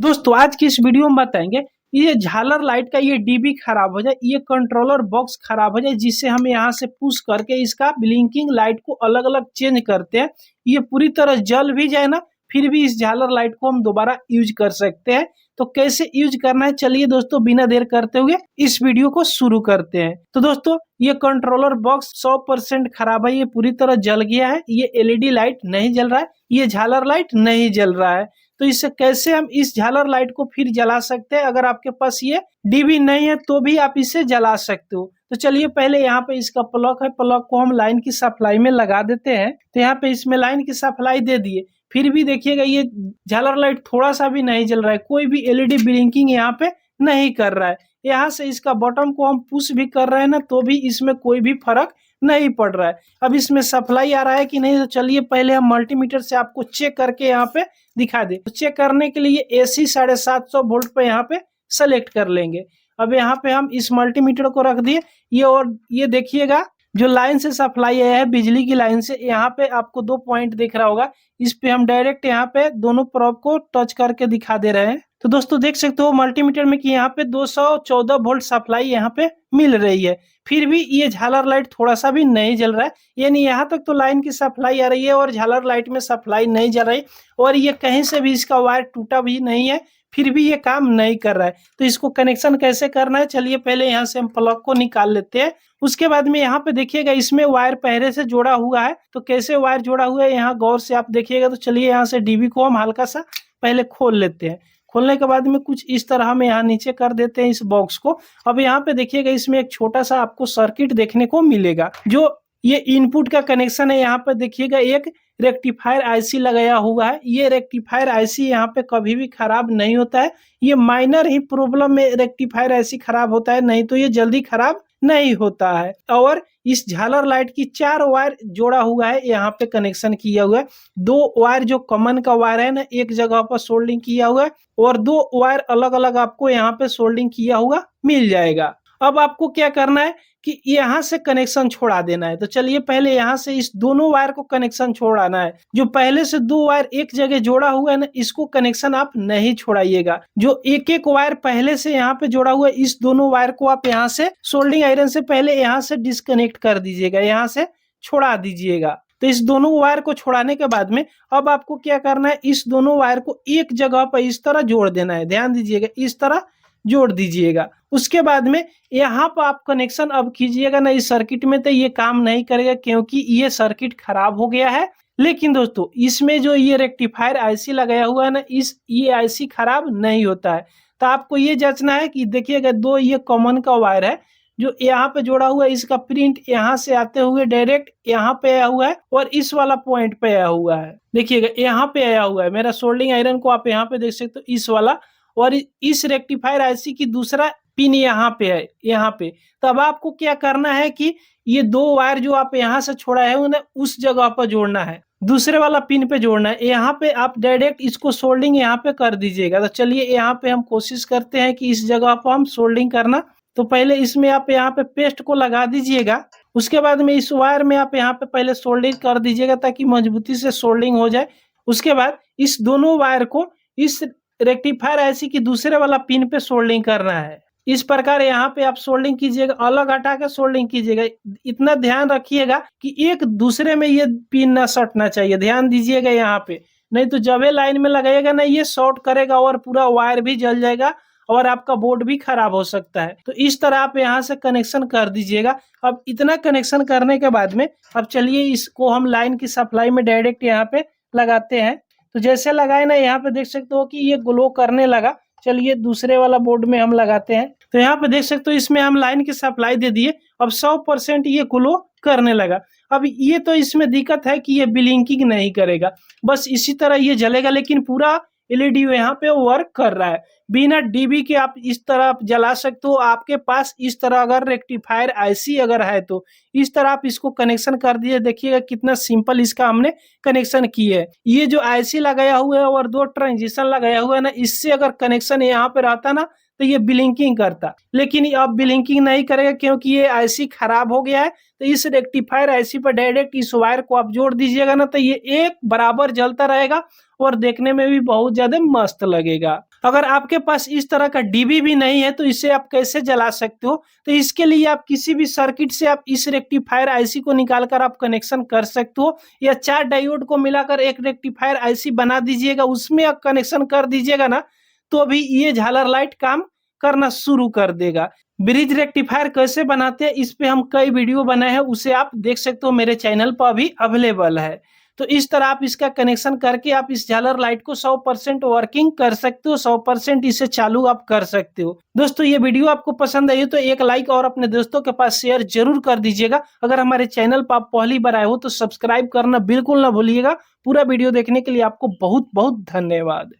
दोस्तों आज की इस वीडियो में बताएंगे ये झालर लाइट का ये डीबी खराब हो जाए, ये कंट्रोलर बॉक्स खराब हो जाए, जिससे हम यहाँ से पुश करके इसका ब्लिंकिंग लाइट को अलग अलग चेंज करते हैं। ये पूरी तरह जल भी जाए ना, फिर भी इस झालर लाइट को हम दोबारा यूज कर सकते हैं। तो कैसे यूज करना है, चलिए दोस्तों बिना देर करते हुए इस वीडियो को शुरू करते हैं। तो दोस्तों ये कंट्रोलर बॉक्स 100% खराब है, ये पूरी तरह जल गया है। ये एलईडी लाइट नहीं जल रहा है, ये झालर लाइट नहीं जल रहा है। तो इससे कैसे हम इस झालर लाइट को फिर जला सकते हैं। अगर आपके पास ये डीबी नहीं है तो भी आप इसे जला सकते हो। तो चलिए पहले यहाँ पे इसका प्लग है, प्लग को हम लाइन की सप्लाई में लगा देते हैं। तो यहाँ पे इसमें लाइन की सप्लाई दे दिए, फिर भी देखिएगा ये झालर लाइट थोड़ा सा भी नहीं जल रहा है, कोई भी एलईडी ब्लिंकिंग यहाँ पे नहीं कर रहा है। यहाँ से इसका बटन को हम पुश भी कर रहे हैं ना, तो भी इसमें कोई भी फर्क नहीं पड़ रहा है। अब इसमें सप्लाई आ रहा है कि नहीं, तो चलिए पहले हम मल्टीमीटर से आपको चेक करके यहाँ पे दिखा दे। तो चेक करने के लिए एसी 750 वोल्ट पे यहाँ पे सेलेक्ट कर लेंगे। अब यहाँ पे हम इस मल्टीमीटर को रख दिए ये, और ये देखिएगा जो लाइन से सप्लाई आया है बिजली की लाइन से, यहाँ पे आपको 2 पॉइंट दिख रहा होगा। इस पे हम डायरेक्ट यहाँ पे दोनों प्रोब को टच करके दिखा दे रहे हैं। तो दोस्तों देख सकते हो मल्टीमीटर में कि यहाँ पे 214 वोल्ट सप्लाई यहाँ पे मिल रही है, फिर भी ये झालर लाइट थोड़ा सा भी नहीं जल रहा है। यानी यहाँ तक तो लाइन की सप्लाई आ रही है और झालर लाइट में सप्लाई नहीं जल रही, और ये कहीं से भी इसका वायर टूटा भी नहीं है, फिर भी ये काम नहीं कर रहा है। तो इसको कनेक्शन कैसे करना है, चलिए पहले यहाँ से हम प्लग को निकाल लेते हैं। उसके बाद में यहाँ पे देखिएगा इसमें वायर पहले से जोड़ा हुआ है। तो कैसे वायर जोड़ा हुआ है यहाँ गौर से आप देखिएगा। तो चलिए यहाँ से डीबी को हम हल्का सा पहले खोल लेते हैं। खोलने के बाद में कुछ इस तरह हम यहाँ नीचे कर देते हैं इस बॉक्स को। अब यहाँ पे देखिएगा इसमें एक छोटा सा आपको सर्किट देखने को मिलेगा, जो ये इनपुट का कनेक्शन है। यहाँ पे देखिएगा एक रेक्टिफायर आईसी लगाया हुआ है। ये रेक्टिफायर आईसी यहाँ पे कभी भी खराब नहीं होता है, ये माइनर ही प्रॉब्लम में रेक्टिफायर आईसी खराब होता है, नहीं तो ये जल्दी खराब नहीं होता है। और इस झालर लाइट की 4 वायर जोड़ा हुआ है, यहाँ पे कनेक्शन किया हुआ है। 2 वायर जो कॉमन का वायर है ना, एक जगह पर सोल्डिंग किया हुआ है, और 2 वायर अलग अलग आपको यहाँ पे सोल्डिंग किया हुआ मिल जाएगा। अब आपको क्या करना है कि यहाँ से कनेक्शन छोड़ा देना है। तो चलिए पहले यहाँ से इस दोनों वायर को कनेक्शन छोड़ाना है। जो पहले से 2 वायर एक जगह जोड़ा हुआ है ना, इसको कनेक्शन आप नहीं छोड़ाइएगा। जो एक एक वायर पहले से यहाँ पे जोड़ा हुआ है, इस दोनों वायर को आप यहाँ से सोल्डिंग आयरन से पहले यहाँ से डिस्कनेक्ट कर दीजिएगा, यहाँ से छोड़ा दीजिएगा। तो इस दोनों वायर को छोड़ाने के बाद में अब आपको क्या करना है, इस दोनों वायर को एक जगह पर इस तरह जोड़ देना है। ध्यान दीजिएगा, इस तरह जोड़ दीजिएगा। उसके बाद में यहाँ पर आप कनेक्शन अब कीजिएगा ना इस सर्किट में, तो ये काम नहीं करेगा क्योंकि ये सर्किट खराब हो गया है। लेकिन दोस्तों इसमें जो ये रेक्टिफायर आईसी लगाया हुआ है ना, ये आईसी खराब नहीं होता है। तो आपको ये जांचना है कि देखिएगा 2 ये कॉमन का वायर है जो यहाँ पे जोड़ा हुआ है, इसका प्रिंट यहाँ से आते हुए डायरेक्ट यहाँ पे आया हुआ है, और इस वाला पॉइंट पे आया हुआ है। देखिएगा यहाँ पे आया हुआ है, मेरा सोल्डिंग आयरन को आप यहाँ पे देख सकते हो, इस वाला। और इस रेक्टिफायर आईसी की दूसरा पिन यहाँ पे है, यहाँ पे। तब आपको क्या करना है कि ये 2 वायर जो आप यहाँ से छोड़ा है उन्हें उस जगह पर जोड़ना है, दूसरे वाला पिन पे जोड़ना है। यहाँ पे आप डायरेक्ट इसको सोल्डिंग यहाँ पे कर दीजिएगा। तो चलिए यहाँ पे हम कोशिश करते हैं कि इस जगह पर हम सोल्डिंग करना। तो पहले इसमें आप यहाँ पे पेस्ट को लगा दीजिएगा। उसके बाद में इस वायर में आप यहाँ पे पहले सोल्डिंग कर दीजिएगा ताकि मजबूती से सोल्डिंग हो जाए। उसके बाद इस दोनों वायर को इस रेक्टिफायर आईसी की दूसरे वाला पिन पे सोल्डिंग करना है। इस प्रकार यहाँ पे आप सोल्डिंग कीजिएगा, अलग हटा के सोल्डिंग कीजिएगा। इतना ध्यान रखिएगा कि एक दूसरे में ये पिन ना सटना चाहिए, ध्यान दीजिएगा यहाँ पे, नहीं तो जब लाइन में लगाइएगा ना ये शॉर्ट करेगा और पूरा वायर भी जल जाएगा और आपका बोर्ड भी खराब हो सकता है। तो इस तरह आप यहाँ से कनेक्शन कर दीजिएगा। अब इतना कनेक्शन करने के बाद में अब चलिए इसको हम लाइन की सप्लाई में डायरेक्ट यहाँ पे लगाते हैं। तो जैसे लगाए ना, यहाँ पे देख सकते हो कि ये ग्लो करने लगा। चलिए दूसरे वाला बोर्ड में हम लगाते हैं। तो यहाँ पे देख सकते हो इसमें हम लाइन की सप्लाई दे दिए, अब 100% ये ग्लो करने लगा। अब ये तो इसमें दिक्कत है कि ये ब्लिंकिंग नहीं करेगा, बस इसी तरह ये जलेगा, लेकिन पूरा एलईडी यहाँ पे वर्क कर रहा है। बिना डीबी के आप इस तरह आप जला सकते हो। आपके पास इस तरह अगर रेक्टिफायर आईसी अगर है तो इस तरह आप इसको कनेक्शन कर दिए। देखिएगा कितना सिंपल इसका हमने कनेक्शन किया है। ये जो आईसी लगाया हुआ है और 2 ट्रांजिशन लगाया हुआ है ना, इससे अगर कनेक्शन यहाँ पे रहता ना तो ये ब्लिंकिंग करता, लेकिन अब ब्लिंकिंग नहीं करेगा क्योंकि ये आईसी खराब हो गया है। तो इस रेक्टिफायर आईसी पर डायरेक्ट इस वायर को आप जोड़ दीजिएगा ना, तो ये एक बराबर जलता रहेगा और देखने में भी बहुत ज्यादा मस्त लगेगा। अगर आपके पास इस तरह का डीबी भी नहीं है तो इसे आप कैसे जला सकते हो? तो इसके लिए आप किसी भी सर्किट से आप इस रेक्टिफायर आईसी को निकाल कर आप कनेक्शन कर सकते हो, या 4 डायोड को मिलाकर एक रेक्टिफायर आईसी बना दीजिएगा, उसमें आप कनेक्शन कर दीजिएगा ना, तो भी ये झालर लाइट काम करना शुरू कर देगा। ब्रिज रेक्टिफायर कैसे बनाते हैं इस पे हम कई वीडियो बनाए हैं, उसे आप देख सकते हो, मेरे चैनल पर अभी अवेलेबल है। तो इस तरह आप इसका कनेक्शन करके आप इस झालर लाइट को 100% वर्किंग कर सकते हो, 100% इसे चालू आप कर सकते हो। दोस्तों ये वीडियो आपको पसंद आई हो तो एक लाइक और अपने दोस्तों के पास शेयर जरूर कर दीजिएगा। अगर हमारे चैनल पर आप पहली बार आए हो तो सब्सक्राइब करना बिल्कुल ना भूलिएगा। पूरा वीडियो देखने के लिए आपको बहुत बहुत धन्यवाद।